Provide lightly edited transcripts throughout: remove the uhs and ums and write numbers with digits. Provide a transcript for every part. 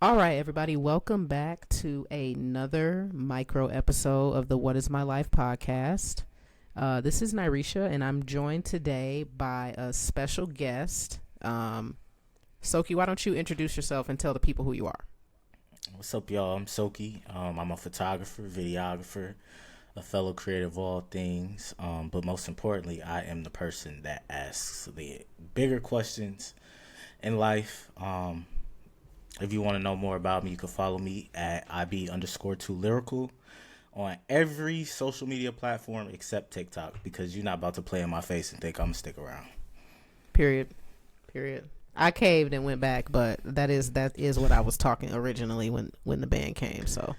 All right, everybody, welcome back to another micro episode of the What Is My Life podcast. This is Nyrisha, and I'm joined today by a special guest. Soke, why don't you introduce yourself and tell the people who you are? What's up, y'all? I'm Soke. I'm a photographer, videographer, a fellow creator of all things. But most importantly, I am the person that asks the bigger questions in life. If you want to know more about me, you can follow me at IB_2lyrical on every social media platform except TikTok, because you're not about to play in my face and think I'm going to stick around. Period. I caved and went back, but that is what I was talking originally when the band came. So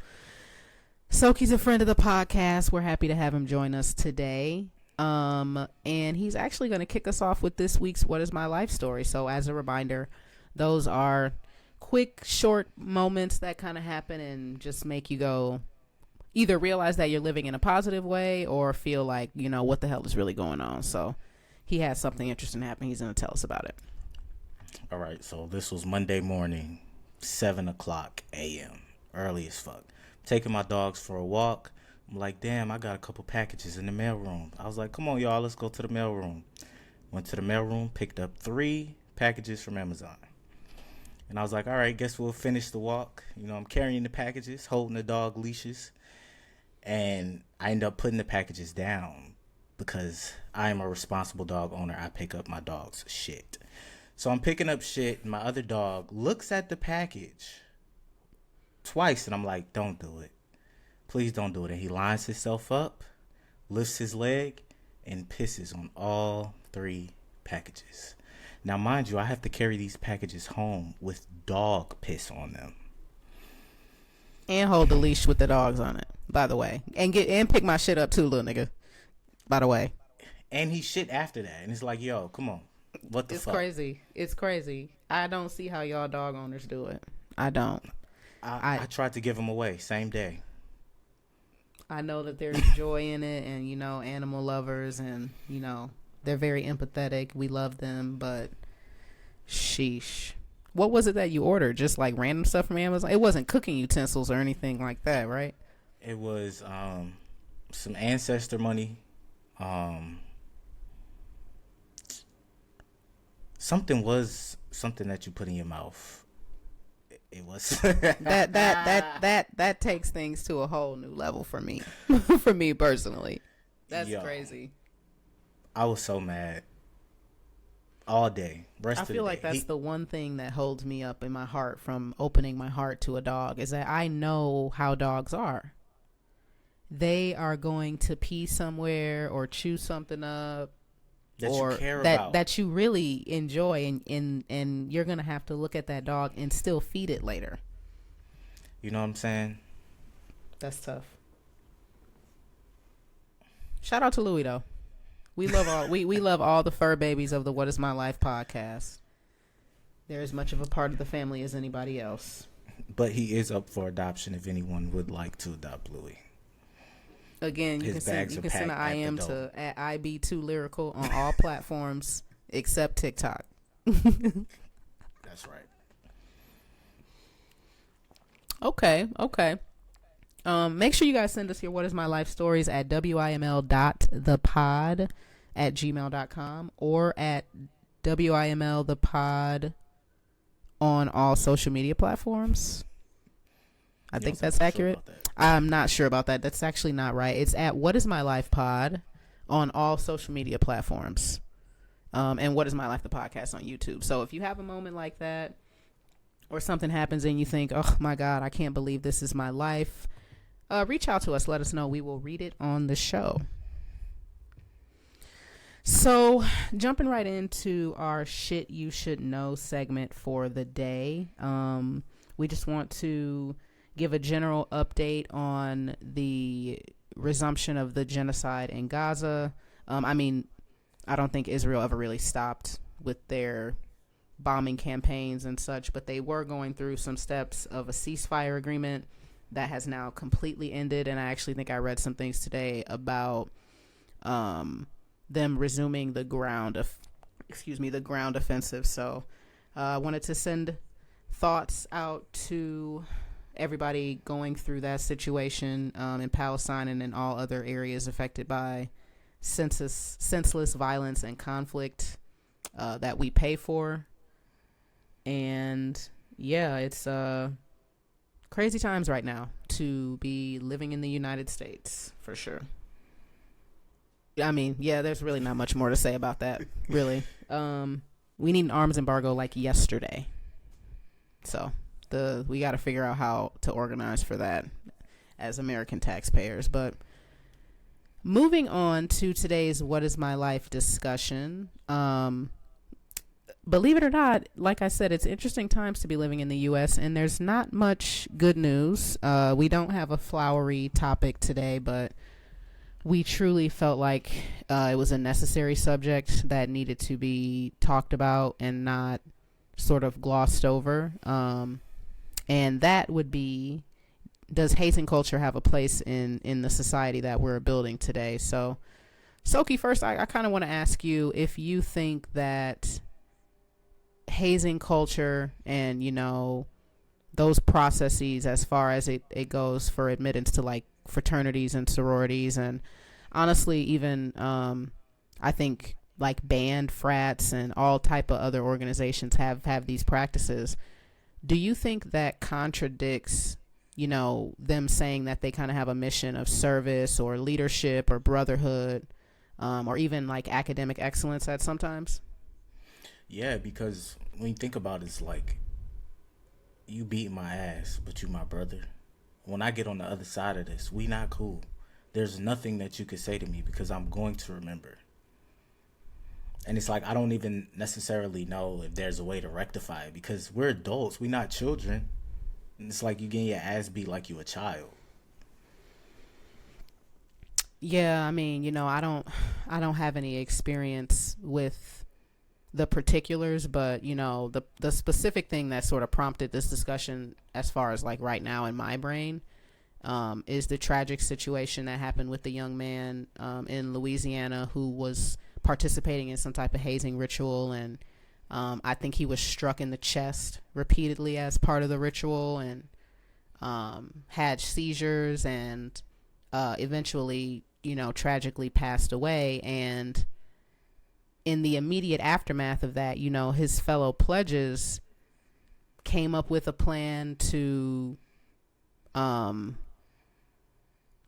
Soke's a friend of the podcast. We're happy to have him join us today. And he's actually going to kick us off with this week's What Is My Life story. So as a reminder, those are quick, short moments that kind of happen and just make you go, either realize that you're living in a positive way or feel like, you know, what the hell is really going on. So he has something interesting happen. He's going to tell us about it. All right, so this was Monday morning, 7 o'clock a.m., early as fuck. Taking my dogs for a walk. I'm like, damn, I got a couple packages in the mailroom. I was like, come on, y'all, let's go to the mailroom. Went to the mailroom, picked up 3 packages from Amazon. And I was like, all right, guess we'll finish the walk. You know, I'm carrying the packages, holding the dog leashes. And I end up putting the packages down because I am a responsible dog owner. I pick up my dog's shit. So I'm picking up shit, and my other dog looks at the package twice, and I'm like, don't do it. Please don't do it. And he lines himself up, lifts his leg, and pisses on all 3 packages. Now, mind you, I have to carry these packages home with dog piss on them. And hold the leash with the dogs on it, by the way. And pick my shit up too, little nigga, by the way. And he shit after that. And it's like, yo, come on. What the fuck? It's crazy. I don't see how y'all dog owners do it. I don't. I tried to give them away same day. I know that there's joy in it, and, you know, animal lovers, and, you know, they're very empathetic. We love them, but sheesh. What was it that you ordered? Just like random stuff from Amazon? It wasn't cooking utensils or anything like that, right? It was some ancestor money. Something that you put in your mouth. It was that takes things to a whole new level for me. For me personally. That's crazy. I was so mad all day. I feel like that's the one thing that holds me up in my heart from opening my heart to a dog, is that I know how dogs are. They are going to pee somewhere or chew something up that you really enjoy, and you're going to have to look at that dog and still feed it later. You know what I'm saying? That's tough. Shout out to Louis, though. We love all we love all the fur babies of the What Is My Life podcast. They're as much of a part of the family as anybody else. But he is up for adoption if anyone would like to adopt Louis. Again, you can send an IM to at IB2lyrical on all platforms except TikTok. That's right. Okay. Make sure you guys send us your What Is My Life stories at wiml.thepod@gmail.com or at wimlthepod on all social media platforms. I think that's accurate. I'm not sure about that. That's actually not right. It's at What Is My Life Pod on all social media platforms. And What Is My Life, the podcast on YouTube. So if you have a moment like that, or something happens and you think, oh my God, I can't believe this is my life, reach out to us. Let us know. We will read it on the show. So jumping right into our shit you should know segment for the day. We just want to give a general update on the resumption of the genocide in Gaza. I don't think Israel ever really stopped with their bombing campaigns and such, but they were going through some steps of a ceasefire agreement that has now completely ended. And I actually think I read some things today about them resuming the ground offensive. So I wanted to send thoughts out to everybody going through that situation in Palestine and in all other areas affected by senseless violence and conflict that we pay for. And yeah, it's crazy times right now to be living in the United States, for sure. I mean, yeah, there's really not much more to say about that, really. We need an arms embargo like yesterday. So we got to figure out how to organize for that as American taxpayers. But moving on to today's What Is My Life discussion. Believe it or not, like I said, it's interesting times to be living in the U.S., and there's not much good news. We don't have a flowery topic today, but we truly felt like it was a necessary subject that needed to be talked about and not sort of glossed over. And that would be, does hazing culture have a place in the society that we're building today? So, Soke, first, I kind of want to ask you if you think that hazing culture and, you know, those processes as far as it goes for admittance to like fraternities and sororities, and honestly even I think like band frats and all type of other organizations have these practices. Do you think that contradicts, you know, them saying that they kind of have a mission of service or leadership or brotherhood, or even like academic excellence at sometimes? Yeah, because when you think about it, it's like, you beat my ass, but you my brother. When I get on the other side of this, we not cool. There's nothing that you could say to me because I'm going to remember. And it's like, I don't even necessarily know if there's a way to rectify it because we're adults. We not children. And it's like you getting your ass beat like you a child. Yeah, I mean, you know, I don't have any experience with the particulars, but you know, the specific thing that sort of prompted this discussion as far as like right now in my brain is the tragic situation that happened with the young man in Louisiana who was participating in some type of hazing ritual, and I think he was struck in the chest repeatedly as part of the ritual, and had seizures, and eventually, you know, tragically passed away. And in the immediate aftermath of that, you know, his fellow pledges came up with a plan to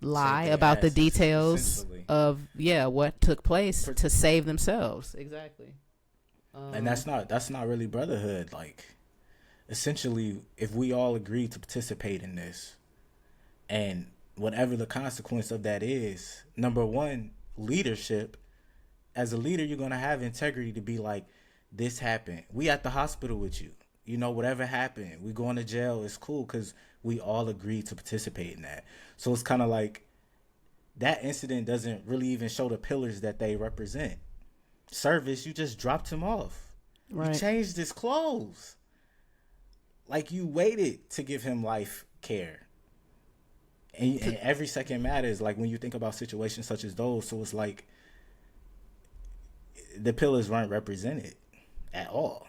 lie about the details of what took place to save themselves. Exactly. And that's not really brotherhood. Like, essentially, if we all agree to participate in this, and whatever the consequence of that is, number one, leadership. As a leader, you're going to have integrity to be like, this happened. We at the hospital with you. You know, whatever happened, we going to jail. It's cool because we all agreed to participate in that. So it's kind of like that incident doesn't really even show the pillars that they represent. Service, you just dropped him off. Right. You changed his clothes. Like, you waited to give him life care. And every second matters, like when you think about situations such as those. So it's like, the pillars weren't represented at all.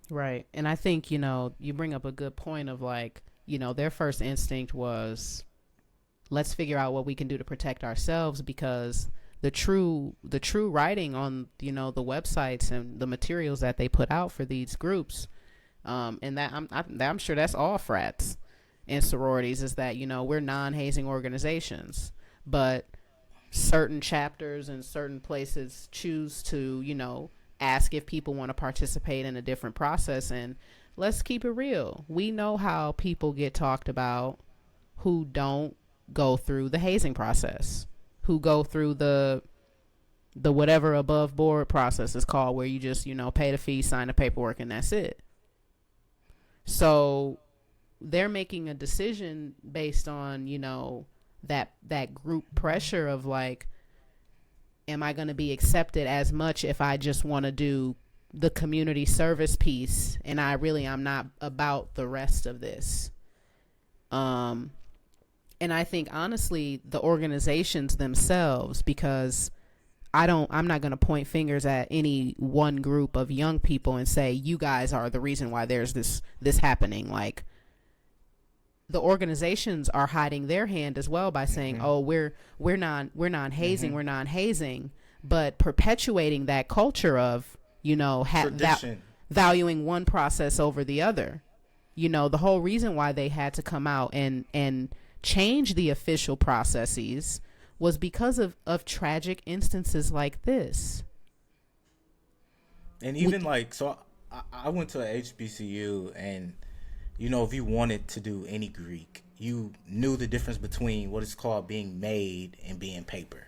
Right. And I think, you know, you bring up a good point of like, you know, their first instinct was, let's figure out what we can do to protect ourselves, because the true writing on, you know, the websites and the materials that they put out for these groups, and that I'm sure that's all frats and sororities, is that, you know, we're non-hazing organizations, but certain chapters and certain places choose to, you know, ask if people want to participate in a different process. And let's keep it real. We know how people get talked about who don't go through the hazing process, who go through the whatever above board process is called, where you just, you know, pay the fee, sign the paperwork, and that's it. So they're making a decision based on, you know, that group pressure of like, am I going to be accepted as much if I just want to do the community service piece and I'm not about the rest of this. And I think honestly the organizations themselves, because I'm not going to point fingers at any one group of young people and say you guys are the reason why there's this happening. Like, the organizations are hiding their hand as well by saying, "Oh, we're non-hazing, we're non-hazing," but perpetuating that culture of, you know, valuing one process over the other. You know, the whole reason why they had to come out and change the official processes was because of tragic instances like this. And even I went to a HBCU, and you know, if you wanted to do any Greek, you knew the difference between what is called being made and being paper.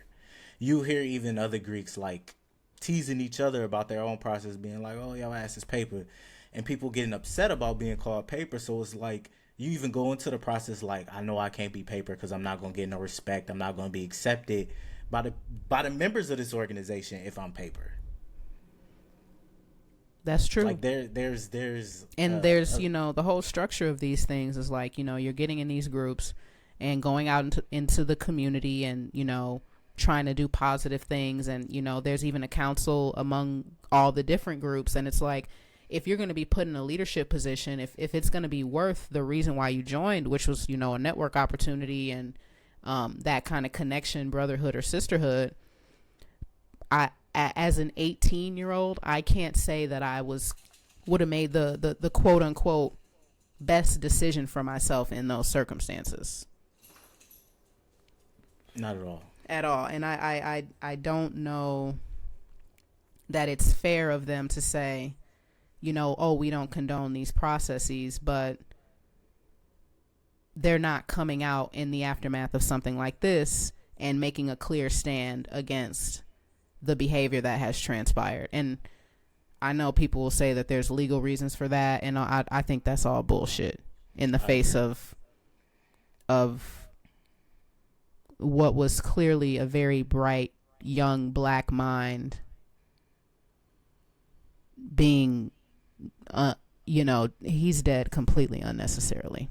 You hear even other Greeks like teasing each other about their own process, being like, "Oh, y'all ass is paper," and people getting upset about being called paper. So it's like you even go into the process like, "I know I can't be paper because I'm not gonna get no respect. I'm not gonna be accepted by the members of this organization if I'm paper." That's true. Like there's you know, the whole structure of these things is like, you know, you're getting in these groups and going out into the community and, you know, trying to do positive things. And, you know, there's even a council among all the different groups. And it's like, if you're going to be put in a leadership position, if it's going to be worth the reason why you joined, which was, you know, a network opportunity and that kind of connection, brotherhood or sisterhood, as an 18-year-old, I can't say that I would have made the quote unquote best decision for myself in those circumstances. Not at all. At all. And I don't know that it's fair of them to say, you know, "Oh, we don't condone these processes," but they're not coming out in the aftermath of something like this and making a clear stand against the behavior that has transpired. And I know people will say that there's legal reasons for that, and I think that's all bullshit in the face of what was clearly a very bright young black mind being you know, he's dead completely unnecessarily.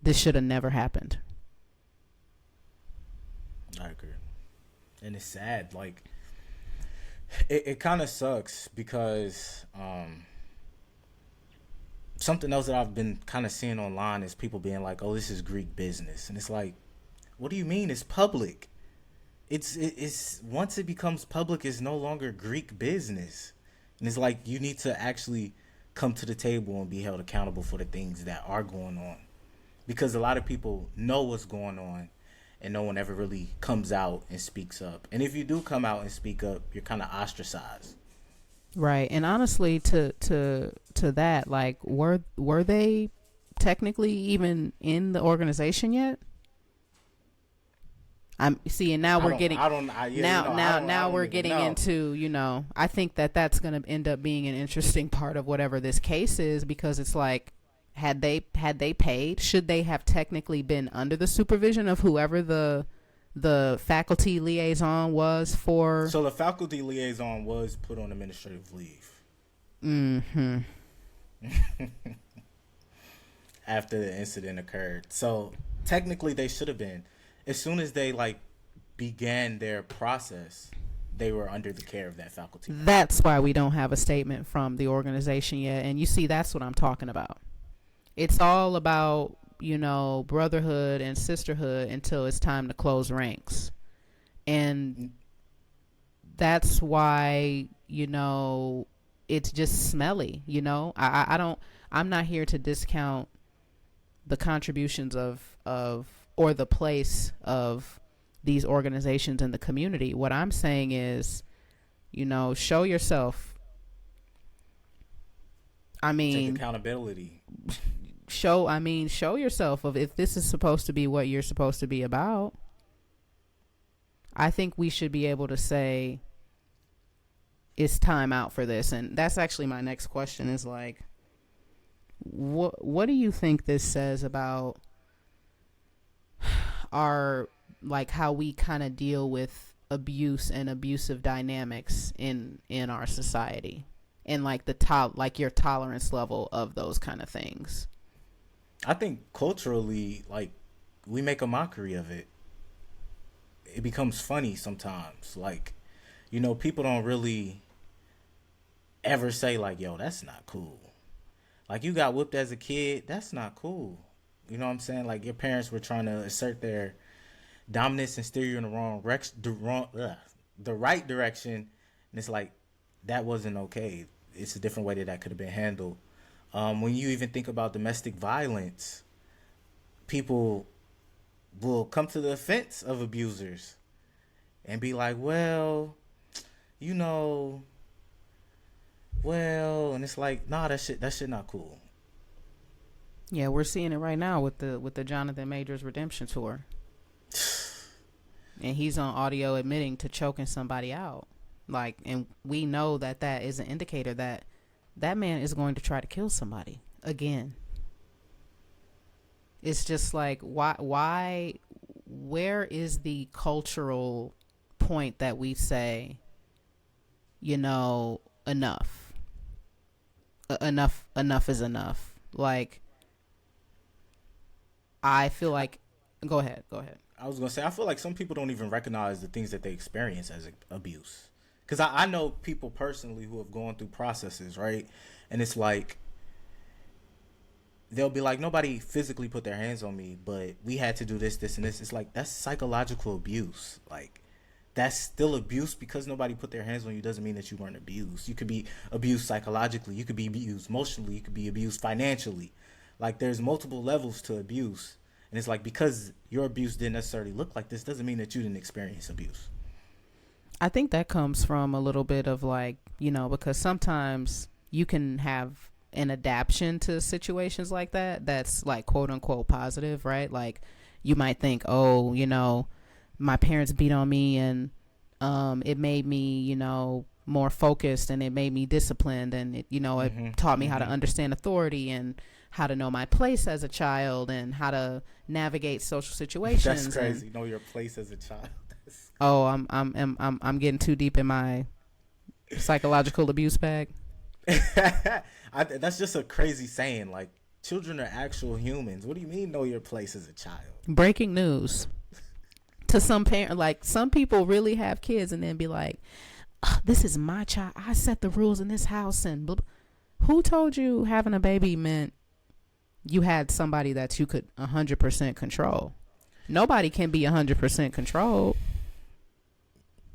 This should have never happened. I agree. And it's sad, like it kind of sucks because something else that I've been kind of seeing online is people being like, "Oh, this is Greek business," and it's like, what do you mean? It's public. It's once it becomes public, it's no longer Greek business, and it's like you need to actually come to the table and be held accountable for the things that are going on, because a lot of people know what's going on and no one ever really comes out and speaks up. And if you do come out and speak up, you're kind of ostracized. Right. And honestly, to that, like, were they technically even in the organization yet? I'm seeing now we're getting into, you know, I think that's going to end up being an interesting part of whatever this case is, because it's like, had they paid, should they have technically been under the supervision of whoever the faculty liaison was for? So the faculty liaison was put on administrative leave. Mm-hmm. After the incident occurred. So technically they should have been. As soon as they began their process, they were under the care of that faculty. That's why we don't have a statement from the organization yet. And you see, that's what I'm talking about. It's all about, you know, brotherhood and sisterhood until it's time to close ranks. And that's why, you know, it's just smelly, you know. I'm not here to discount the contributions of or the place of these organizations in the community. What I'm saying is, you know, show yourself. I mean, take accountability. Show yourself of if this is supposed to be what you're supposed to be about. I think we should be able to say it's time out for this. And that's actually my next question is like, what do you think this says about our, like, how we kind of deal with abuse and abusive dynamics in our society, and like your tolerance level of those kind of things? I think culturally, like, we make a mockery of it. It becomes funny sometimes. Like, you know, people don't really ever say like, yo, that's not cool. Like, you got whooped as a kid, that's not cool. You know what I'm saying? Like, your parents were trying to assert their dominance and steer you in the right direction, and it's like that wasn't okay. It's a different way that could have been handled. When you even think about domestic violence, people will come to the offense of abusers and be like, well, you know, and it's like, nah, that shit not cool. Yeah, we're seeing it right now with the Jonathan Majors Redemption Tour. And he's on audio admitting to choking somebody out. Like, and we know that is an indicator that that man is going to try to kill somebody again. It's just like, why, where is the cultural point that we say, you know, enough is enough? Like, I feel like, go ahead. I was gonna say, I feel like some people don't even recognize the things that they experience as abuse. Because I know people personally who have gone through processes, right? And it's like, they'll be like, nobody physically put their hands on me, but we had to do this, and this. It's like, that's psychological abuse. Like, that's still abuse. Because nobody put their hands on you doesn't mean that you weren't abused. You could be abused psychologically. You could be abused emotionally. You could be abused financially. Like, there's multiple levels to abuse. And it's like, because your abuse didn't necessarily look like this doesn't mean that you didn't experience abuse. I think that comes from a little bit of like, you know, because sometimes you can have an adaptation to situations like that that's like quote unquote positive, right? Like, you might think, oh, you know, my parents beat on me and it made me, you know, more focused, and it made me disciplined, and it, you know, it taught me how to understand authority and how to know my place as a child and how to navigate social situations. That's crazy. Know your place as a child. Oh, I'm getting too deep in my psychological abuse bag. That's just a crazy saying. Like, children are actual humans. What do you mean, know your place as a child? Breaking news to some parent. Like, some people really have kids and then be like, "This is my child. I set the rules in this house." And blah, blah. Who told you having a baby meant you had somebody that you could 100% control? Nobody can be 100% controlled.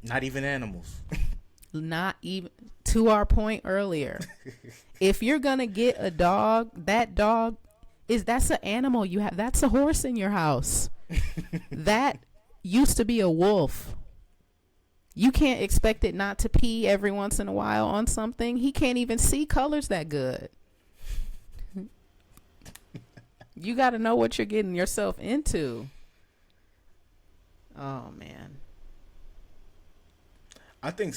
Not even animals. Not even, to our point earlier. If you're gonna get a dog, that dog that's an animal you have. That's a horse in your house. That used to be a wolf. You can't expect it not to pee every once in a while on something. He can't even see colors that good. You got to know what you're getting yourself into. Oh, man. I think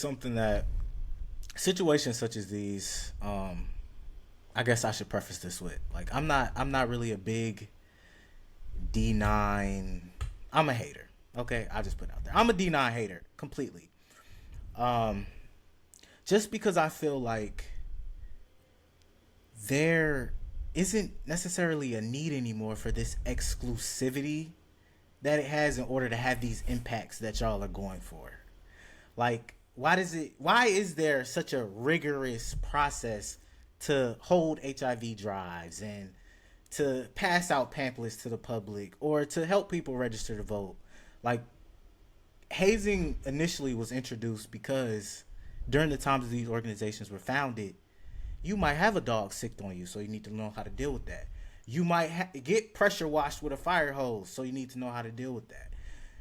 situations such as these, I guess I should preface this with, like, I'm not really a big D9. I'm a hater. Okay, I just put it out there. I'm a D9 hater completely. Just because I feel like there isn't necessarily a need anymore for this exclusivity that it has in order to have these impacts that y'all are going for. Like, why is there such a rigorous process to hold HIV drives and to pass out pamphlets to the public or to help people register to vote? Like, hazing initially was introduced because during the times these organizations were founded, you might have a dog sicked on you, so you need to know how to deal with that. You might get pressure washed with a fire hose, so you need to know how to deal with that.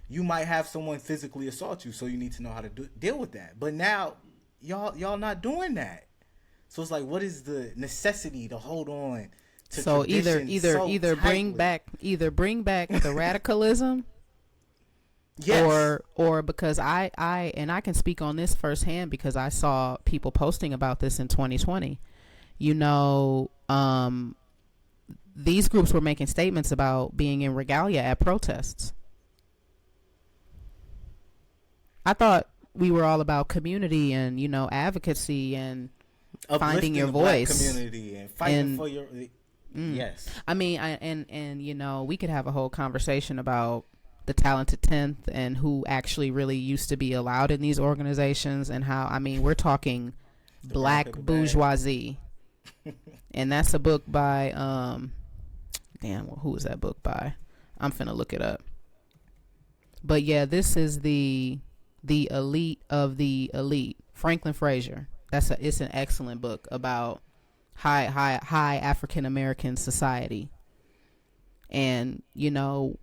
You might have someone physically assault you, so you need to know how to deal with that. But now, y'all not doing that. So it's like, what is the necessity to hold on to so either bring back the radicalism, yes, or because I can speak on this firsthand because I saw people posting about this in 2020. You know, these groups were making statements about being in regalia at protests. I thought we were all about community and, you know, advocacy and finding your voice. Black community and fighting for your yes. I mean, and you know, we could have a whole conversation about the talented 10th and who actually really used to be allowed in these organizations, and how, I mean, we're talking black bourgeoisie. And that's a book by who was that book by? I'm finna look it up. But yeah, this is the elite of the elite, Franklin Frazier. It's an excellent book about high African American society, and you know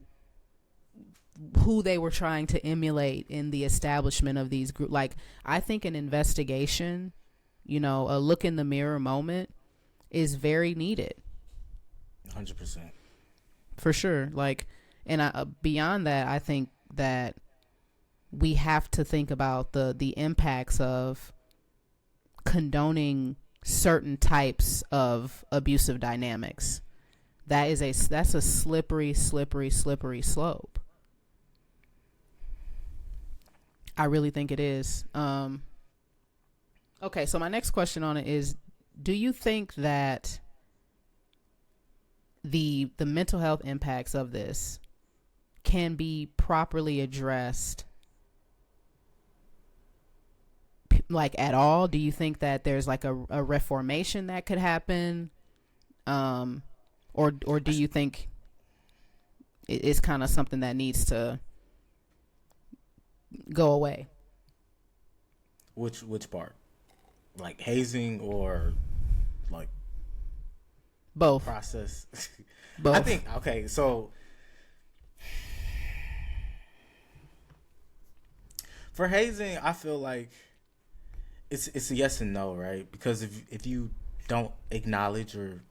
who they were trying to emulate in the establishment of these groups. Like, I think an investigation, you know, a look in the mirror moment is very needed. 100%. For sure. Like, and beyond that, I think that we have to think about the impacts of condoning certain types of abusive dynamics. That's a slippery slope. I really think it is. Okay, so my next question on it is, do you think that the mental health impacts of this can be properly addressed, like, at all? Do you think that there's like a reformation that could happen, or do you think it's kind of something that needs to go away? Which part? Like hazing or like both? Process. Both. I think, okay, so for hazing, I feel like it's a yes and no, right? Because if you don't acknowledge or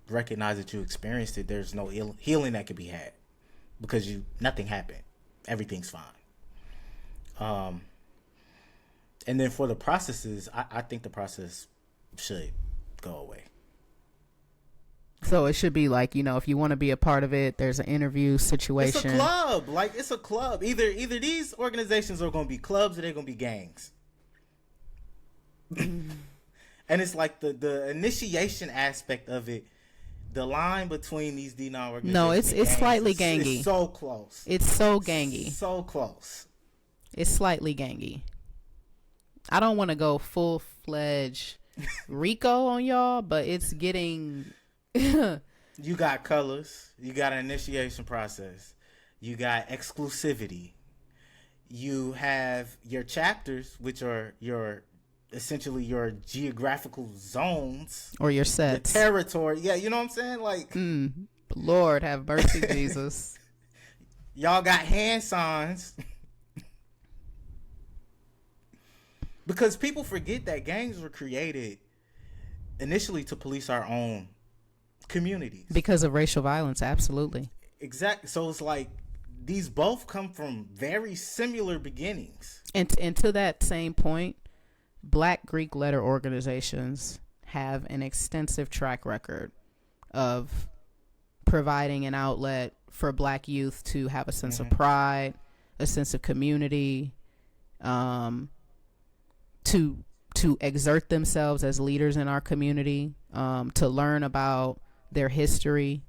recognize that you experienced it, there's no healing that can be had, because nothing happened. Everything's fine. And then for the processes, I think the process should go away. So it should be like, you know, if you want to be a part of it, there's an interview situation. It's a club. Like, it's a club. Either these organizations are going to be clubs or they're going to be gangs. And it's like the initiation aspect of it, the line between these D9 organizations. No, it's slightly gangy. It's so close. It's so gangy. So close. It's slightly gangy. I don't want to go full-fledged Rico on y'all, but it's getting... You got colors. You got an initiation process. You got exclusivity. You have your chapters, which are essentially your geographical zones. Or your sets. Your territory. Yeah, you know what I'm saying? Like... Lord have mercy, Jesus. Y'all got hand signs. Because people forget that gangs were created initially to police our own communities. Because of racial violence, absolutely. Exactly. So it's like these both come from very similar beginnings. And to that same point, Black Greek letter organizations have an extensive track record of providing an outlet for Black youth to have a sense of pride, a sense of community, to exert themselves as leaders in our community, to learn about their history.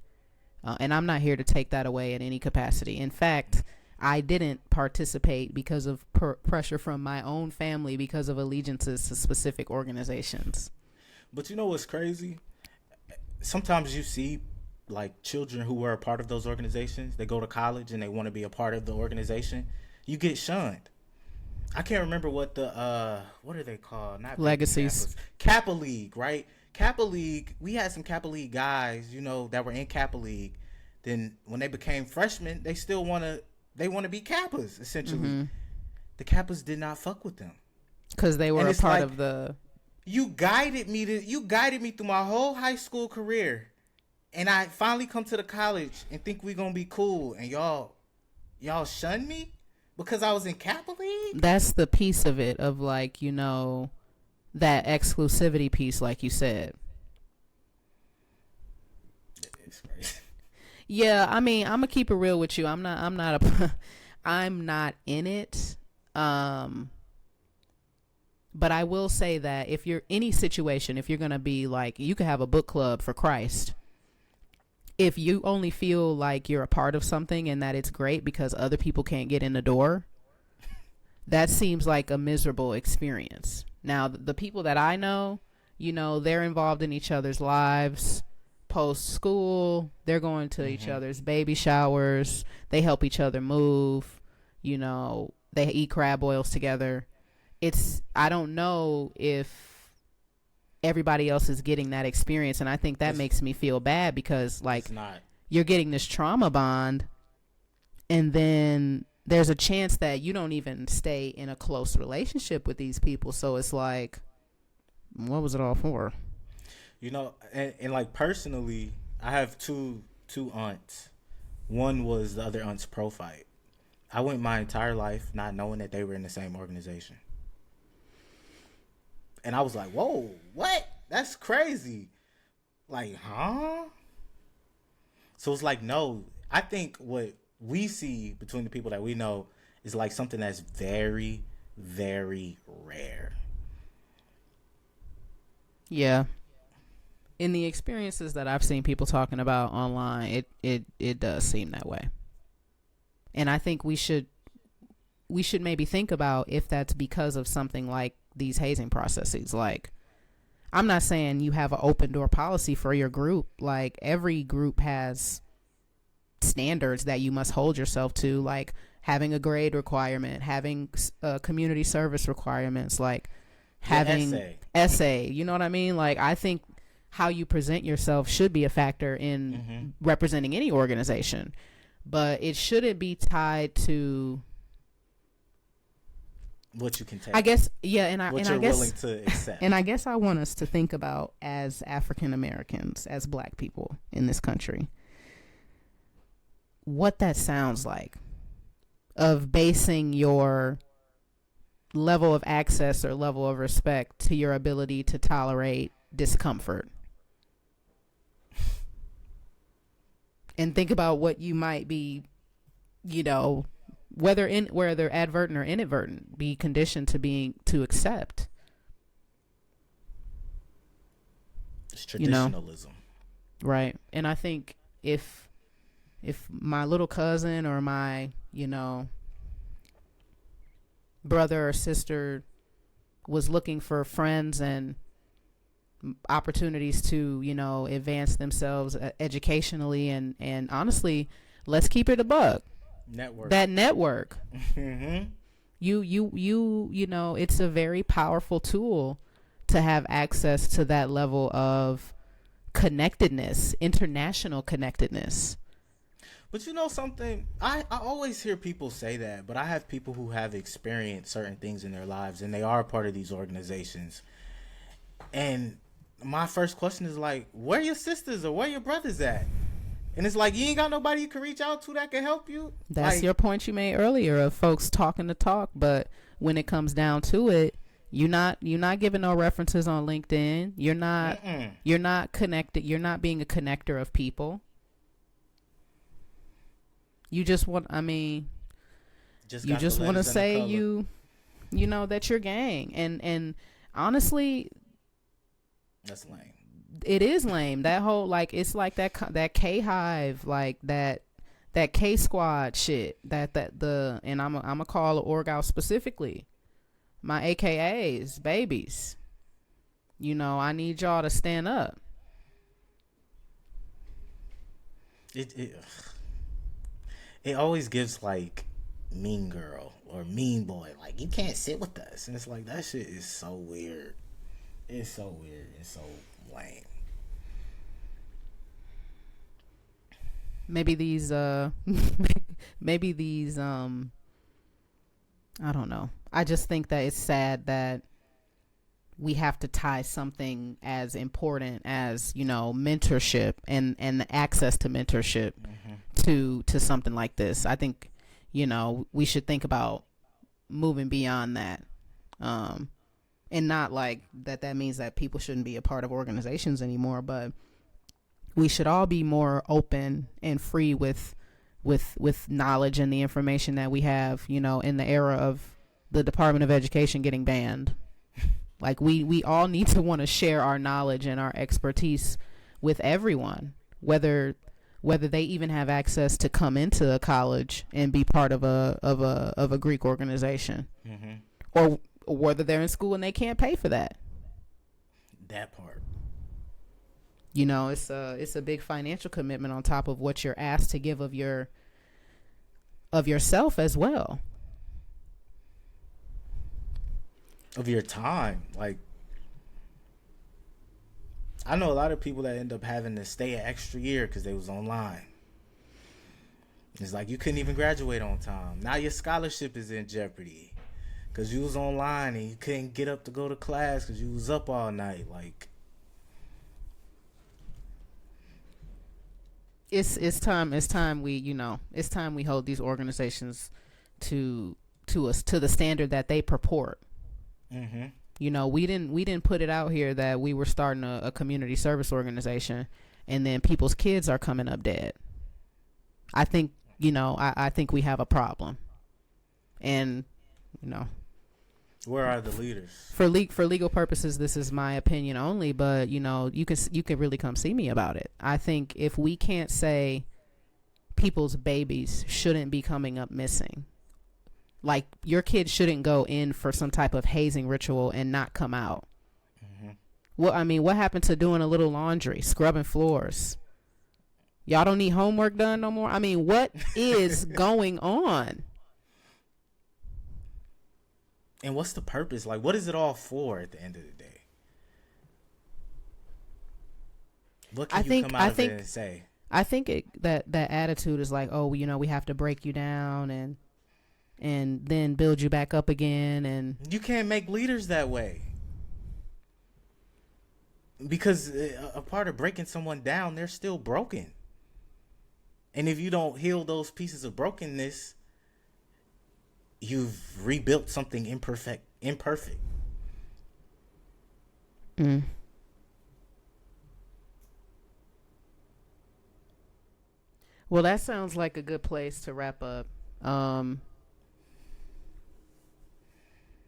And I'm not here to take that away in any capacity. In fact, I didn't participate because of pressure from my own family because of allegiances to specific organizations. But you know what's crazy? Sometimes you see like children who were a part of those organizations, they go to college and they want to be a part of the organization. You get shunned. I can't remember what what are they called? Not legacies. Kappa League, right? Kappa League. We had some Kappa League guys, you know, that were in Kappa League. Then when they became freshmen, they still want to be Kappas, essentially. The Kappas did not fuck with them because they were a part of the. You guided me through my whole high school career, and I finally come to the college and think we gonna be cool, and y'all shun me because I was in Kappa League. That's the piece of it, of like, you know, that exclusivity piece, like you said. It's crazy. Yeah, I mean, I'm gonna keep it real with you. I'm not I'm not in it. But I will say that if you're any situation, if you're gonna be like, you could have a book club for Christ, if you only feel like you're a part of something and that it's great because other people can't get in the door, that seems like a miserable experience. Now, the people that I know, they're involved in each other's lives post school. They're going to each other's baby showers. They help each other move. They eat crab oils together. I don't know if everybody else is getting that experience, and I think that makes me feel bad because like you're getting this trauma bond, and then there's a chance that you don't even stay in a close relationship with these people. So it's like, what was it all for? And like personally, I have two aunts. One was the other aunt's pro fight. I went my entire life not knowing that they were in the same organization. And I was like, whoa, what? That's crazy. Like, huh? So it's like, no. I think what we see between the people that we know is like something that's very, very rare. Yeah. In the experiences that I've seen people talking about online, it does seem that way. And I think we should maybe think about if that's because of something like these hazing processes. Like, I'm not saying you have an open door policy for your group. Like, every group has standards that you must hold yourself to, like having a grade requirement, having community service requirements, like having essay. You know what I mean? Like, I think how you present yourself should be a factor in representing any organization, but it shouldn't be tied to what you can take, I guess. Yeah. And what you're willing to accept. And I guess I want us to think about, as African Americans, as Black people in this country, what that sounds like, of basing your level of access or level of respect to your ability to tolerate discomfort. And think about what you might be, whether advertent or inadvertent, be conditioned to accept. It's traditionalism. Right. And I think if my little cousin or my, brother or sister was looking for friends and opportunities to, advance themselves educationally and honestly, let's keep it a buck. That network. It's a very powerful tool to have access to that level of connectedness, international connectedness. But you know something? I always hear people say that, but I have people who have experienced certain things in their lives, and they are a part of these organizations. And my first question is like, where your sisters or where your brothers at? And it's like, you ain't got nobody you can reach out to that can help you? That's your point you made earlier of folks talking the talk, but when it comes down to it, you're not giving no references on LinkedIn. You're not connected. You're not being a connector of people. You just want, you just want to say that you're gang. And honestly, that's lame. It is lame. That whole, like, it's like that K Hive, like that K Squad shit, and I'm gonna call the org out specifically. My AKAs, babies. I need y'all to stand up. It always gives like mean girl or mean boy, like, you can't sit with us, and it's like, that shit is so weird. It's so weird. It's so lame. Maybe these I don't know. I just think that it's sad that we have to tie something as important as, mentorship and the access to mentorship to something like this. I think, we should think about moving beyond that. And not like that means that people shouldn't be a part of organizations anymore, but we should all be more open and free with knowledge and the information that we have, in the era of the Department of Education getting banned. Like, we all need to want to share our knowledge and our expertise with everyone, whether whether they even have access to come into a college and be part of a Greek organization, or whether they're in school and they can't pay for that. That part. You know, it's a big financial commitment on top of what you're asked to give of yourself as well. Of your time. Like, I know a lot of people that end up having to stay an extra year because they was online. It's like you couldn't even graduate on time. Now your scholarship is in jeopardy because you was online and you couldn't get up to go to class because you was up all night. Like, it's time we hold these organizations to the standard that they purport. You know, we didn't put it out here that we were starting a community service organization and then people's kids are coming up dead. I think, you know, I think we have a problem. And, you know, where are the leaders? For legal purposes, this is my opinion only, but you know, you can really come see me about it. I think if we can't say people's babies shouldn't be coming up missing, like your kid shouldn't go in for some type of hazing ritual and not come out. Well, I mean, what happened to doing a little laundry, scrubbing floors? Y'all don't need homework done no more? I mean, what is going on? And what's the purpose? Like, what is it all for at the end of the day? What can you come out of it and say? I think that attitude is like, oh, you know, we have to break you down and then build you back up again. And you can't make leaders that way. Because a part of breaking someone down, they're still broken. And if you don't heal those pieces of brokenness, you've rebuilt something imperfect. Well, that sounds like a good place to wrap up.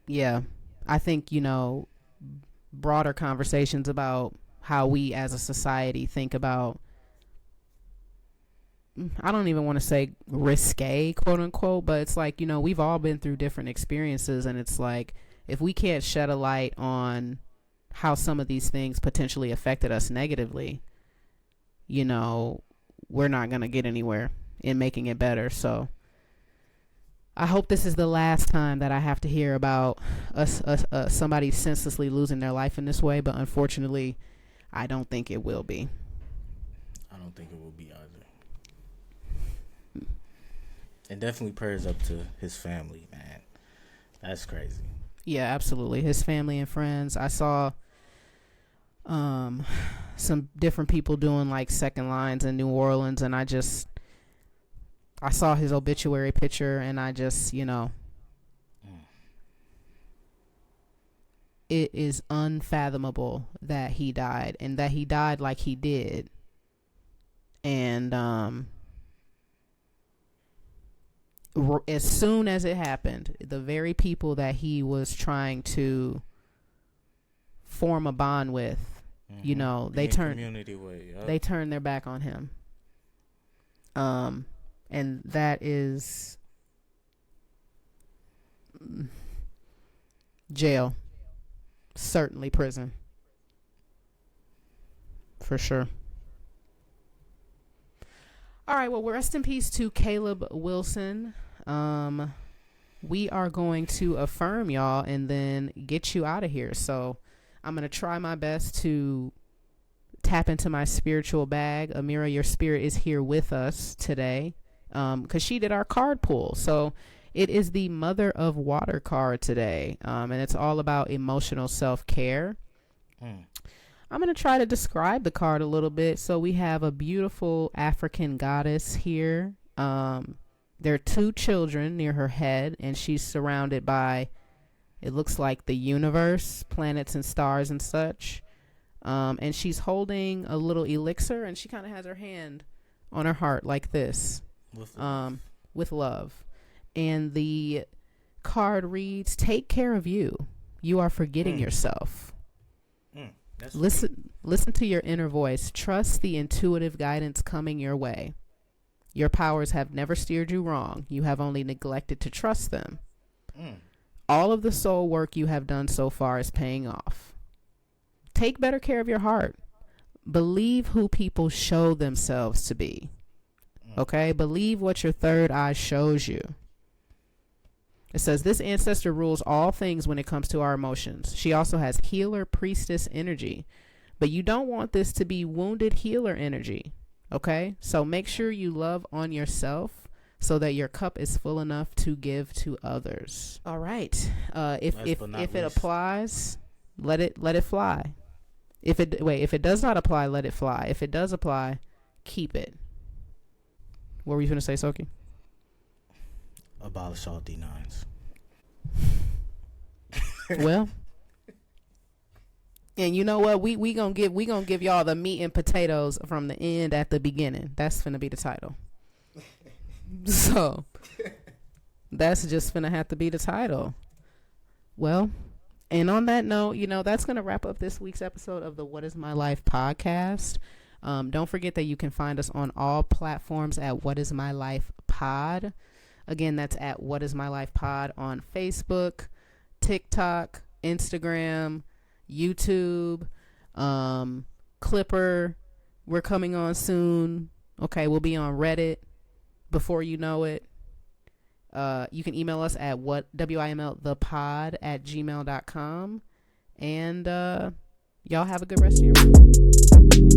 Yeah, I think, you know, broader conversations about how we as a society think about, I don't even want to say risque, quote unquote, but it's like, you know, we've all been through different experiences, and it's like, if we can't shed a light on how some of these things potentially affected us negatively, you know, we're not going to get anywhere in making it better. So I hope this is the last time that I have to hear about somebody senselessly losing their life in this way, but unfortunately, I don't think it will be. I don't think it will be either. And definitely prayers up to his family, man. That's crazy. Yeah, absolutely. His family and friends. I saw some different people doing like second lines in New Orleans, and I saw his obituary picture, and I just, you know, it is unfathomable that he died, and that he died like he did. And as soon as it happened, the very people that he was trying to form a bond with, you know, they turned their back on him. And that is jail, certainly prison, for sure. All right, well, rest in peace to Caleb Wilson. We are going to affirm y'all and then get you out of here. So I'm going to try my best to tap into my spiritual bag. Amira, your spirit is here with us today, because she did our card pull. So it is the Mother of Water card today, and it's all about emotional self-care. I'm going to try to describe the card a little bit. So we have a beautiful African goddess here. There are two children near her head, and she's surrounded by, it looks like the universe, planets and stars and such. And she's holding a little elixir, and she kind of has her hand on her heart like this, with love. And the card reads, "Take care of you. You are forgetting yourself." Listen to your inner voice. Trust the intuitive guidance coming your way. Your powers have never steered you wrong. You have only neglected to trust them. All of the soul work you have done so far is paying off. Take better care of your heart. Believe who people show themselves to be. Okay? Believe what your third eye shows you. It says, this ancestor rules all things when it comes to our emotions. She also has healer priestess energy. But you don't want this to be wounded healer energy. Okay? So make sure you love on yourself so that your cup is full enough to give to others. All right. If it applies, let it fly. If it does not apply, let it fly. If it does apply, keep it. What were you going to say, Soke? Abolish all D9s. Well, and you know what? We gonna give y'all the meat and potatoes from the end at the beginning. That's finna be the title. So that's just finna have to be the title. Well, and on that note, that's gonna wrap up this week's episode of the What Is My Life podcast. Don't forget that you can find us on all platforms at What Is My Life Pod. Again, that's at What Is My Life Pod on Facebook, TikTok, Instagram, YouTube, Clipper. We're coming on soon. Okay, we'll be on Reddit before you know it. You can email us at WIMLthepod@gmail.com. And y'all have a good rest of your week.